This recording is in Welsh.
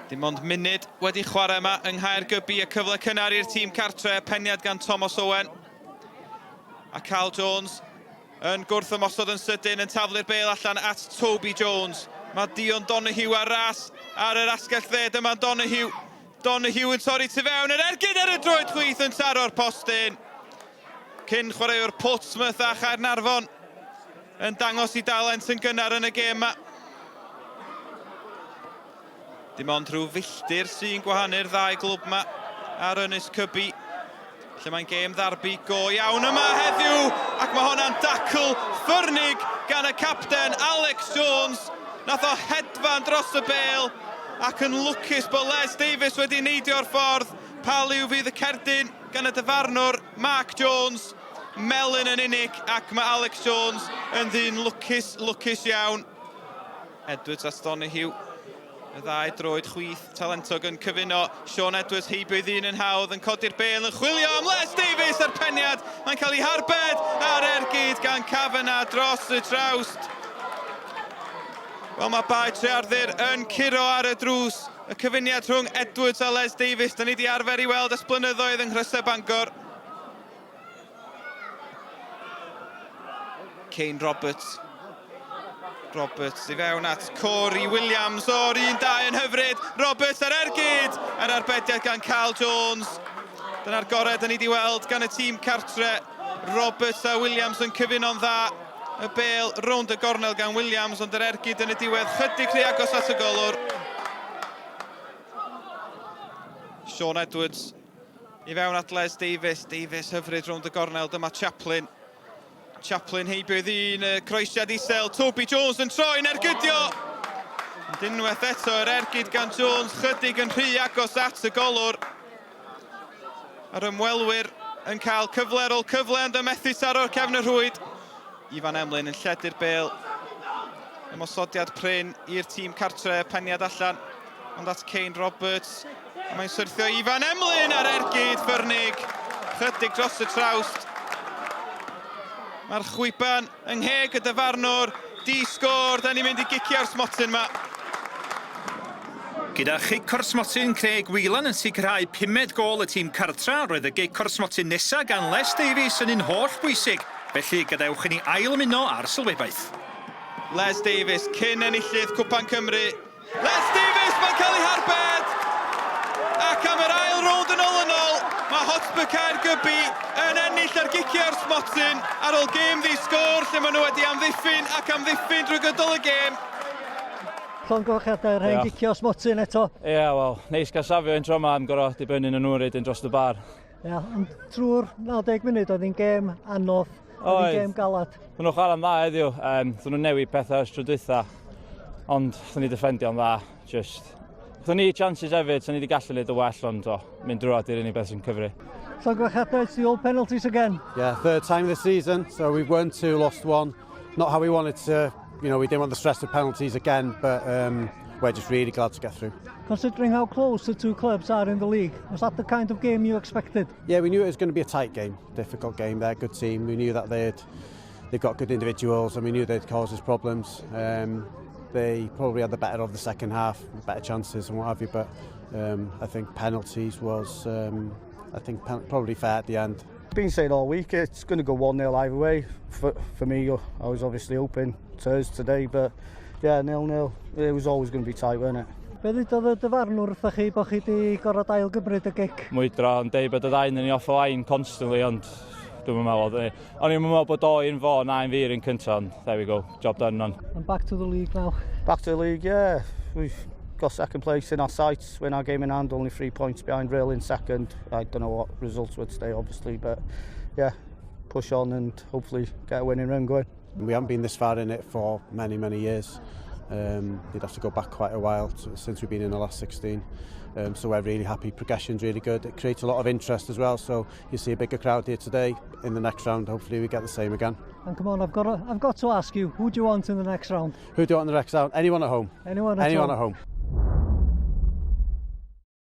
Dim ond munud wedi chwarae yma yng Nghaergybi, y cyfle cynnar i'r tîm cartre, peniad gan Thomas Owen. A Carl Jones yn gwrthymosod yn sydyn, yn taflu'r bêl allan at Toby Jones. Mae Dion Donahue ar ras ar yr asgell dde, dyma Donahue. Donahue yn torri tu fewn, yr ergyd ar y droed chwith yn taro'r postyn. Cyn chwaraewr Portsmouth a Caernarfon yn dangos I dalent yn gynnar yn y gêm yma. Dim ond rhyw filltir sy'n gwahanu'r ddau glwb yma ar Ynys Cybi. Lle mae'n gêm ddarbu go iawn yma heddiw, ac mae hwnna'n dacl ffyrnig gan y capten Alex Jones. Nath o hedfan dros y bêl, ac yn lwcus bod Les Davies wedi neidio'r ffordd. Pa liw fydd y cerdyn gan y dyfarnwr Mark Jones. Melyn yn unig, ac mae Alex Jones yn ddyn lwcus iawn. Edwards a Donahue. Y ddau droed chwith talentog yn cyfuno. Sean Edwards heibio ddyn yn hawdd, yn codi'r bêl, yn chwilio am Les Davies ar peniad. Mae'n cael ei harbed ar ergyd gan Cavanagh dros y trawst. Wel, mae Bae Trearddur yn curo ar y drws. Y cyfuniad rhwng Edwards a Les Davies. Da ni wedi arfer I weld ys blynyddoedd yng Nghrysau Bangor. Kane Roberts I fewn at Corey Williams o'r 1-2 yn hyfryd. Roberts ar ergyd ar arbediad gan Carl Jones. Dyna'r gored da ni wedi weld gan y tîm cartre. Roberts a Williams yn cyfuno'n dda. Y bêl rownd y gornel gan Williams, ond yr ergyd yn y diwedd chydig rhy agos at y golwr. Sean Edwards I fewn at Les Davies. Davies hyfryd rownd y gornel, dyma Chaplin. Chaplin heibio ddyn, croesiad isel, Toby Jones yn troi'n ergydio. Unwaith eto, yr ergyd gan Jones, chydig yn rhy agos at y golwr. A'r ymwelwyr yn cael cyfle ar ôl cyfle yn dymethu taro'r cefn y rhwyd. Ifan Emlyn yn lledu'r bêl. Ymosodiad prin i'r tîm cartre, peniad allan. Ond at Kane Roberts. Mae'n syrthio Ifan Emlyn ar ergyd ffyrnig. Chydig dros y trawst. Mae'r Cwpan yng ngheg y dyfarnwr, di-sgôr, da ni'n mynd I giciau'r smotyn yma. Gyda geicwr smotyn Craig Whelan yn sicrhau 5 gôl y tîm cartra, roedd y geicwr smotyn nesaf gan Les Davies yn un holl bwysig, felly gadewch I ni ail ymuno ar sylwebaeth. Les Davies cyn enillydd Cwpan Cymru. Les Davies mae'n cael ei harbed! Ac am yr ail rownd yn ôl, mae Hotspur Caergybi yn ennill ar giciau'r smotyn ar ôl gêm ddi-sgôr lle maen nhw wedi amddiffyn ac amddiffyn drwy gydol y gêm. Llongyfarchiadau rhain gicio smotyn eto. Ie, wel, neis gael safio ein tro yma am gorau dibynnu'n nhw rydyn dros y bar. Ie, ond trwy'r 90 munud oedd hi'n gêm anodd, oedd hi'n gêm galad. Nhw'n chwarae'n dda heddiw, nhw'n newid pethau ys tro dwytha, ond nhw'n defendio'n dda, just. Nhw'n ni chances hefyd, so ni wedi gallu neud y well, ond mynd drwad i'r unig beth sy'n cyfri. Llongyfarchiadau, it's the old penalties again. Yeah, third time this season, so we've won 2, lost 1. Not how we wanted to, we didn't want the stress of penalties again, but we're just really glad to get through. Considering how close the two clubs are in the league, was that the kind of game you expected? Yeah, we knew it was going to be a tight game, difficult game. They're a good team. We knew that they've got good individuals, and we knew they'd cause us problems. They probably had the better of the second half, better chances and what have you, but I think penalties was, probably fair at the end. Been saying all week it's going to go 1-0 either way. For me, I was obviously hoping to us today, but yeah, 0-0. It was always going to be tight, wasn't it? Be ddudodd y dyfarnwr wrthych chi bod chi wedi gorfod ail gymryd y gic? Mwydro yn deud bod y ddau yn ei off y line constantly, ond dwi'n meddwl. O'n i'n meddwl bod o un fo na un fi'r un cyntaf, ond there we go, job done on. And back to the league now? Back to the league, yeah. We've got second place in our sights, win our game in hand, only 3 points behind Rail in second. I don't know what results would stay, obviously, but yeah, push on and hopefully get a winning run going. We haven't been this far in it for many, many years. You'd have to go back quite a while since we've been in the last 16. So we're really happy. Progression's really good. It creates a lot of interest as well. So you see a bigger crowd here today. In the next round, hopefully we get the same again. And come on, I've got to ask you, who do you want in the next round? Who do you want in the next round? Anyone at home. Anyone at home.